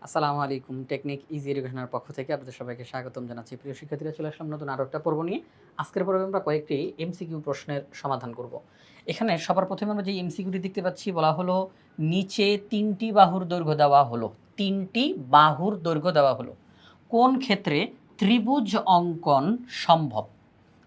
আসসালামু আলাইকুম। Technique easy এডুকেশনের পক্ষ থেকে আপনাদের সবাইকে স্বাগতম জানাচ্ছি। প্রিয় শিক্ষার্থীরা, চলে আসলাম নতুন আরো একটা পর্ব নিয়ে। আজকের পর্বে আমরা কয়েকটি এমসিকিউ প্রশ্নের সমাধান করব। এখানে সবার প্রথমে আমরা যে এমসিকিউটি দেখতে পাচ্ছি, বলা হলো নিচে ৩টি বাহুর দৈর্ঘ্য দেওয়া হলো। ৩টি বাহুর দৈর্ঘ্য দেওয়া হলো। কোন ক্ষেত্রে ত্রিভুজ অঙ্কন সম্ভব?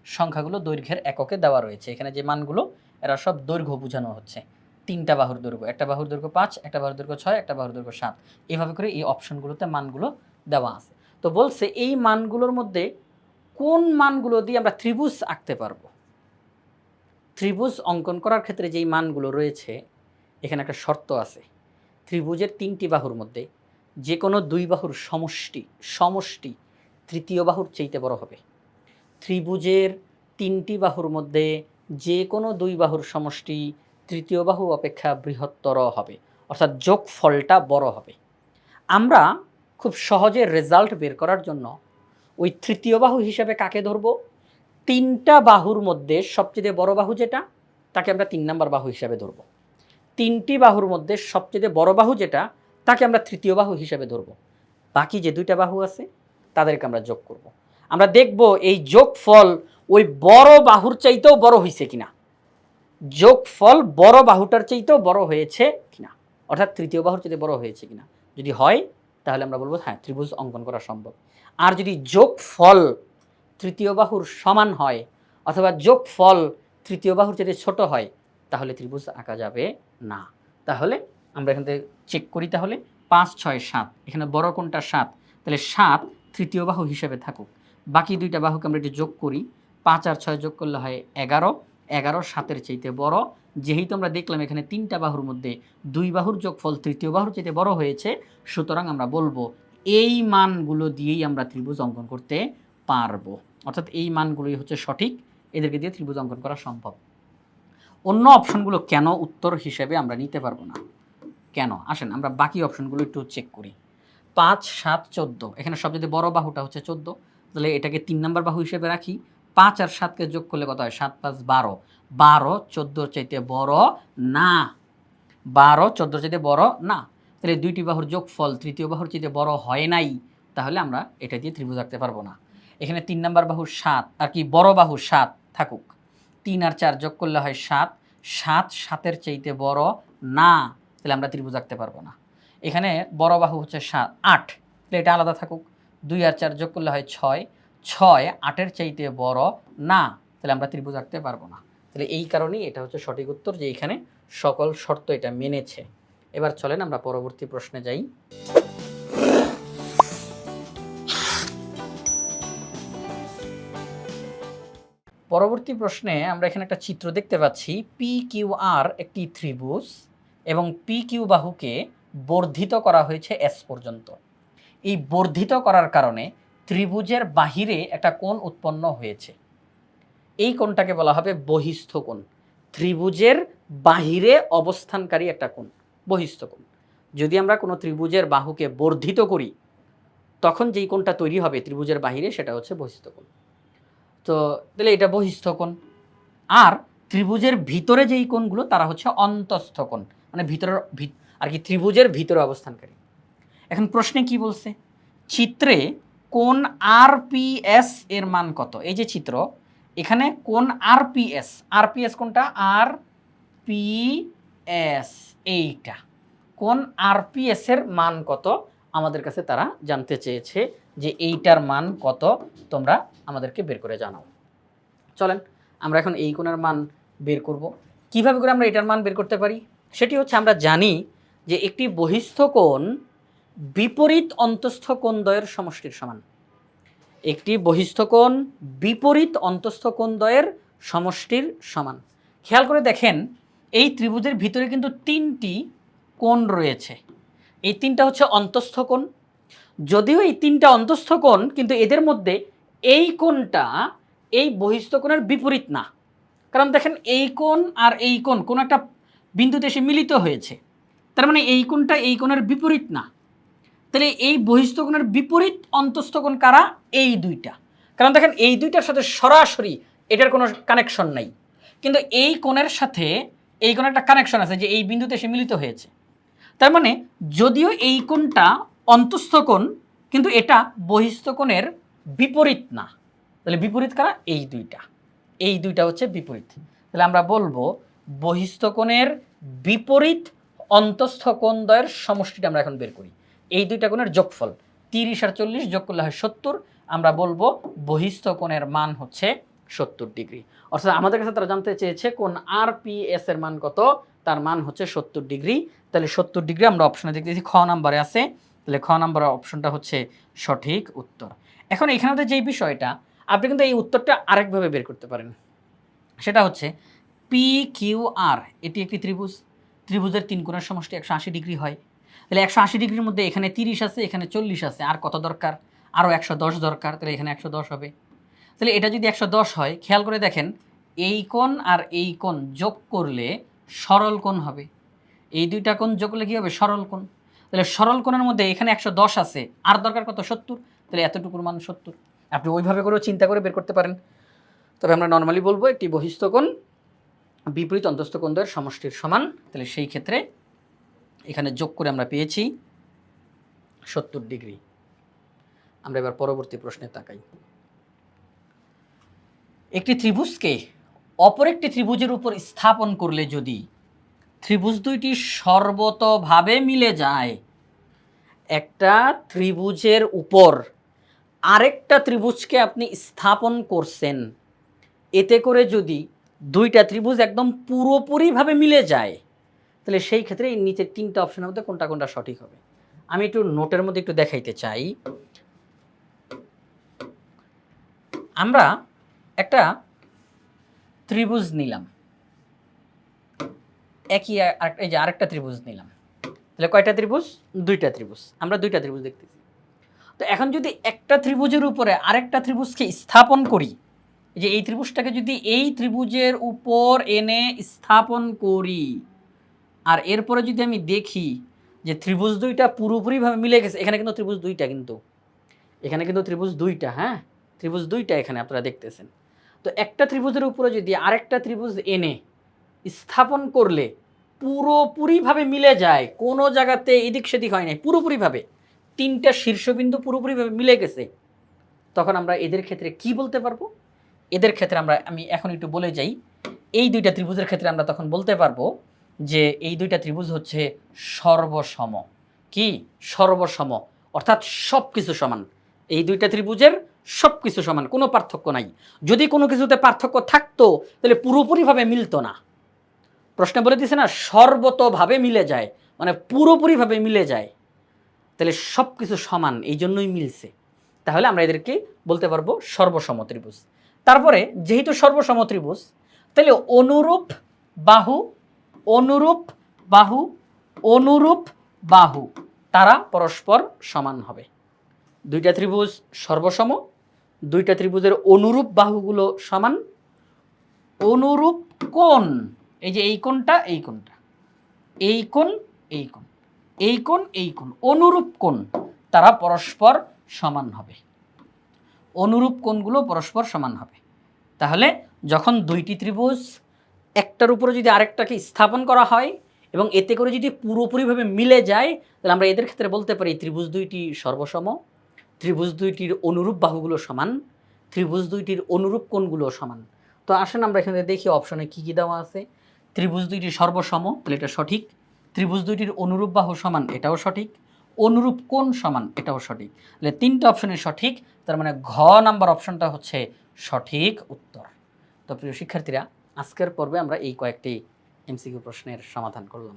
সংখ্যাগুলো দৈর্ঘ্যের এককে দেওয়া রয়েছে। এখানে যে মানগুলো, এরা সব দৈর্ঘ্য বোঝানো হচ্ছে। ৩টা বাহুর দৈর্ঘ্য, একটা বাহুর দৈর্ঘ্য ৫, একটা বাহুর দৈর্ঘ্য ৬, একটা বাহুর দৈর্ঘ্য ৭। এভাবে করে এই অপশনগুলোতে মানগুলো দেওয়া আছে। তো বলছে এই মানগুলোর মধ্যে কোন মানগুলো দিয়ে আমরা ত্রিভুজ আঁকতে পারবো। ত্রিভুজ অঙ্কন করার ক্ষেত্রে যেই মানগুলো রয়েছে, এখানে একটা শর্ত আছে। ত্রিভুজের ৩টি বাহুর মধ্যে যে কোনো ২ বাহুর সমষ্টি তৃতীয় বাহুর চাইতে বড় হবে। ত্রিভুজের ৩টি বাহুর মধ্যে যে কোনো ২ বাহুর সমষ্টি তৃতীয় বাহু অপেক্ষা বৃহত্তর হবে, অর্থাৎ যোগফলটা বড় হবে। আমরা খুব সহজে রেজাল্ট বের করার জন্য ওই তৃতীয় বাহু হিসেবে কাকে ধরব? ৩টা বাহুর মধ্যে সবচেয়ে বড় বাহু যেটা, তাকে আমরা ৩ নাম্বার বাহু হিসাবে ধরব। ৩টি বাহুর মধ্যে সবচেয়ে বড় বাহু যেটা, তাকে আমরা তৃতীয় বাহু হিসেবে ধরব। বাকি যে ২টা বাহু আছে তাদেরকে আমরা যোগ করব। আমরা দেখব এই যোগফল ওই বড় বাহুর চাইতেও বড় হয়েছে কিনা। যোগফল বড় বাহুটার চাইতেও বড় হয়েছে কিনা, অর্থাৎ তৃতীয় বাহুর চাইতে বড় হয়েছে কিনা। যদি হয় তাহলে আমরা বলবো হ্যাঁ, ত্রিভুজ অঙ্কন করা সম্ভব। আর যদি যোগফল তৃতীয় বাহুর সমান হয় অথবা যোগফল তৃতীয় বাহুর চাইতে ছোট হয়, তাহলে ত্রিভুজ আঁকা যাবে না। তাহলে আমরা এখান থেকে চেক করি। তাহলে ৫, ৬, ৭, এখানে বড় কোনটা? ৭। তাহলে ৭ তৃতীয় বাহু হিসেবে থাকুক। বাকি ২টা বাহুকে আমরা একটু যোগ করি। ৫ আর ৬ যোগ করলে হয় ১১। ১১ ৭-এর চাইতে বড়। যেহেতু আমরা দেখলাম এখানে ৩টা বাহুর মধ্যে ২ বাহুর যোগফল তৃতীয় বাহুর চাইতে বড় হয়েছে, সুতরাং আমরা বলবো এই মানগুলো দিয়েই আমরা ত্রিভুজ অঙ্কন করতে পারবো। অর্থাৎ এই মানগুলোই হচ্ছে সঠিক, এদেরকে দিয়ে ত্রিভুজ অঙ্কন করা সম্ভব। অন্য অপশনগুলো কেন উত্তর হিসেবে আমরা নিতে পারবো না? কেন? আসেন আমরা বাকি অপশনগুলো একটু চেক করি। ৫, ৭, ১৪, এখানে সবচেয়ে বড় বাহুটা হচ্ছে ১৪, তাহলে এটাকে ৩ নাম্বার বাহু হিসেবে রাখি। ৫ আর ৭কে যোগ করলে কত হয়? ৭, ৫, ১২। ১২ ১৪-র চাইতে বড় না। ১২ ১৪-র চাইতে বড় না। তাহলে ২টি বাহুর যোগফল তৃতীয় বাহুর চাইতে বড় হয় নাই, তাহলে আমরা এটা দিয়ে ত্রিভুজ আঁকতে পারবো না। এখানে ৩ নাম্বার বাহু ৭, আর কি বড় বাহু ৭ থাকুক। ৩ আর ৪ যোগ করলে হয় ৭। ৭ ৭-এর চাইতে বড় না, তাহলে আমরা ত্রিভুজ আঁকতে পারবো না। এখানে বড় বাহু হচ্ছে ৮, তাহলে এটা আলাদা থাকুক। ২ আর ৪ যোগ করলে হয় ৬। ৬ ৮-এর চাইতে বড় না, তাহলে আমরা ত্রিভুজ আঁকতে পারবো না। তাহলে এই কারণেই এটা হচ্ছে সঠিক উত্তর, যে এখানে সকল শর্ত এটা মেনেছে। এবার চলেন আমরা পরবর্তী প্রশ্নে যাই। পরবর্তী প্রশ্নে আমরা এখানে একটা চিত্র দেখতে পাচ্ছি। পি কিউ আর একটি ত্রিভুজ এবং পি কিউ বাহুকে বর্ধিত করা হয়েছে এস পর্যন্ত। এই বর্ধিত করার কারণে ত্রিভুজের বাহিরে একটা কোণ উৎপন্ন হয়েছে। এই কোণটাকে বলা হবে বহিস্থ কোণ। ত্রিভুজের বাহিরে অবস্থানকারী একটা কোণ বহিস্থ কোণ। যদি আমরা কোনো ত্রিভুজের বাহুকে বর্ধিত করি, তখন যেই কোণটা তৈরি হবে ত্রিভুজের বাহিরে, সেটা হচ্ছে বহিস্থ কোণ। তো তাহলে এটা বহিস্থ কোণ। আর ত্রিভুজের ভিতরে যেই কোণগুলো, তারা হচ্ছে অন্তস্থ কোণ, মানে ভিতরের আর কি ত্রিভুজের ভিতরে অবস্থানকারী। এখন প্রশ্নে কি বলছে? চিত্রে কোণ আরপিএস এর মান কত? এই যে চিত্র, এখানে কোণ আরপিএস, আরপিএস কোনটা? আরপিএস, এইটা কোণ আরপিএস এর মান কত আমাদের কাছে তারা জানতে চেয়েছে, যে এইটার মান কত তোমরা আমাদেরকে বের করে জানাও। চলেন আমরা এখন এই কোণের মান বের করব। কিভাবে করে আমরা এটার মান বের করতে পারি? সেটি হচ্ছে, আমরা জানি যে একটি বহিস্থ কোণ বিপরীত অন্তস্থ কোণ দ্বয়ের সমষ্টির সমান। একটি বহিস্থ কোণ বিপরীত অন্তস্থ কোণ দ্বয়ের সমষ্টির সমান। খেয়াল করে দেখেন, এই ত্রিভুজের ভিতরে কিন্তু 3টি কোণ রয়েছে। এই 3টা হচ্ছে অন্তস্থ কোণ। যদিও এই 3টা অন্তস্থ কোণ, কিন্তু এদের মধ্যে এই কোণটা এই বহিস্থ কোণের বিপরীত না। কারণ দেখেন, এই কোণ আর এই কোণ কোনো একটা বিন্দুতে এসে মিলিত হয়েছে, তার মানে এই কোণটা এই কোণের বিপরীত না। তাহলে এই বহিস্থ কোণের বিপরীত অন্তস্থ কোণ কারা? এই দুইটা। কারণ দেখেন, এই দুইটার সাথে সরাসরি এটার কোনো কানেকশন নাই, কিন্তু এই কোণের সাথে এই কোণের একটা কানেকশন আছে, যে এই বিন্দুতে এসে মিলিত হয়েছে। তার মানে যদিও এই কোণটা অন্তস্থ কোণ, কিন্তু এটা বহিস্থ কোণের বিপরীত না। তাহলে বিপরীত কারা? এই দুইটা হচ্ছে বিপরীত। তাহলে আমরা বলবো বহিস্থ কোণের বিপরীত অন্তস্থ কোণ দ্বয়ের সমষ্টিটা আমরা এখন বের করি। এই দুইটা কোণের যোগফল 30 আর 40 যোগ করলে হয় 70। আমরা বলবো বহিস্থ কোণের মান হচ্ছে 70 ডিগ্রি। অর্থাৎ আমাদের কাছে তারা জানতে চেয়েছে কোণ RPS এর মান কত, তার মান হচ্ছে 70 ডিগ্রি। তাহলে 70 ডিগ্রি আমরা অপশনে দেখতেছি খ নাম্বারে আছে। তাহলে খ নাম্বার অপশনটা হচ্ছে সঠিক উত্তর। এখন এখানে যেই বিষয়টা, আপনি কিন্তু এই উত্তরটা আরেকভাবে বের করতে পারেন। সেটা হচ্ছে PQR, এটি একটি ত্রিভুজ। ত্রিভুজের 3 কোণের সমষ্টি 180 ডিগ্রি হয়। তাহলে 180 ডিগ্রির মধ্যে এখানে 30 আছে, এখানে 40 আছে, আর কত দরকার? আরও 110 দরকার। তাহলে এখানে 110 হবে। তাহলে এটা যদি 110 হয়, খেয়াল করে দেখেন এই কোণ আর এই কোণ যোগ করলে সরল কোণ হবে। এই দুইটা কোণ যোগ করলে কী হবে? সরল কোণ। তাহলে সরল কোণের মধ্যে এখানে 110 আছে, আর দরকার কত? 70। তাহলে এতটুকুর মান 70। আপনি ওইভাবে করেও চিন্তা করে বের করতে পারেন। তবে আমরা নর্মালি বলবো একটি বহিস্থ কোণ বিপরীত অন্তস্থ কোণ দ্বয়ের সমষ্টির সমান। তাহলে সেই ক্ষেত্রে এখানে যোগ করে আমরা পেয়েছি 70 ডিগ্রি। আমরা এবার পরবর্তী প্রশ্নে তাকাই। একটি ত্রিভুজকে অপর একটি ত্রিভুজের উপর স্থাপন করলে যদি ত্রিভুজ দুইটি সর্বতভাবে মিলে যায়, একটা ত্রিভুজের উপর আরেকটা ত্রিভুজকে আপনি স্থাপন করছেন, এতে করে যদি দুইটা ত্রিভুজ একদম পুরোপুরিভাবে মিলে যায়, তাহলে সেই ক্ষেত্রে এই নিচের 3টা অপশনের মধ্যে কোনটা কোনটা সঠিক হবে। আমি একটু নোটের মধ্যে একটু দেখাইতে চাই। আমরা একটা ত্রিভুজ নিলাম, এই যে আরেকটা ত্রিভুজ নিলাম। তাহলে কয়টা ত্রিভুজ? 2টা ত্রিভুজ। আমরা 2টা ত্রিভুজ দেখতেছি। তো এখন যদি একটা ত্রিভুজের উপরে আরেকটা ত্রিভুজকে স্থাপন করি, যে এই ত্রিভুজটাকে যদি এই ত্রিভুজের উপর এনে স্থাপন করি, আর এরপরে যদি আমি দেখি যে ত্রিভুজ দুইটা পুরোপুরিভাবে মিলে গেছে, এখানে কিন্তু ত্রিভুজ দুইটা, এখানে কিন্তু ত্রিভুজ দুইটা, হ্যাঁ ত্রিভুজ দুইটা এখানে আপনারা দেখতেছেন। তো একটা ত্রিভুজের উপরে যদি আরেকটা ত্রিভুজ এনে স্থাপন করলে পুরোপুরিভাবে মিলে যায়, কোনো জায়গাতে এদিক সেদিক হয় নাই, পুরোপুরিভাবে 3টা শীর্ষবিন্দু পুরোপুরিভাবে মিলে গেছে, তখন আমরা এদের ক্ষেত্রে কি বলতে পারবো? এদের ক্ষেত্রে আমি এখন একটু বলে যাই। এই 2টা ত্রিভুজের ক্ষেত্রে আমরা তখন বলতে পারবো যে এই 2টা ত্রিভুজ হচ্ছে সর্বসম। কি? সর্বসম, অর্থাৎ সব কিছু সমান। এই 2টা ত্রিভুজের সব কিছু সমান, কোনো পার্থক্য নাই। যদি কোনো কিছুতে পার্থক্য থাকতো তাহলে পুরোপুরিভাবে মিলতো না। প্রশ্নে বলে দিছে না সর্বতভাবে মিলে যায়, মানে পুরোপুরিভাবে মিলে যায়। তাহলে সব কিছু সমান, এই জন্যই মিলছে। তাহলে আমরা এদেরকে বলতে পারবো সর্বসম ত্রিভুজ। তারপরে যেহেতু সর্বসম ত্রিভুজ, তাহলে অনুরূপ বাহু, অনুরূপ বাহু, অনুরূপ বাহু তারা পরস্পর সমান হবে। 2টা ত্রিভুজ সর্বসম, 2টা ত্রিভুজের অনুরূপ বাহুগুলো সমান। অনুরূপ কোণ, এই যে এই কোণটা, এই কোণটা, এই কোণ, এই কোণ, এই কোণ, এই কোণ, অনুরূপ কোণ তারা পরস্পর সমান হবে। অনুরূপ কোণগুলো পরস্পর সমান হবে। তাহলে যখন 2টি ত্রিভুজ একটার উপরে যদি আরেকটাকে স্থাপন করা হয় এবং এতে করে যদি পুরোপুরিভাবে মিলে যায়, তাহলে আমরা এদের ক্ষেত্রে বলতে পারি ত্রিভুজ 2টি সর্বসম, ত্রিভুজ 2টির অনুরূপ বাহুগুলো সমান, ত্রিভুজ 2টির অনুরূপ কোণগুলো সমান। তো আসেন আমরা এখানে দেখি অপশনে কী কী দেওয়া আছে। ত্রিভুজ 2টি সর্বসম, তাহলে এটা সঠিক। ত্রিভুজ 2টির অনুরূপ বাহু সমান, এটাও সঠিক। অনুরূপ কোণ সমান, এটাও সঠিক। তাহলে 3টা অপশনই সঠিক। তার মানে ঘ নাম্বার অপশনটা হচ্ছে সঠিক উত্তর। তো প্রিয় শিক্ষার্থীরা, আজকের পর্বে আমরা এই কয়েকটি এমসিকিউ প্রশ্নের সমাধান করলাম।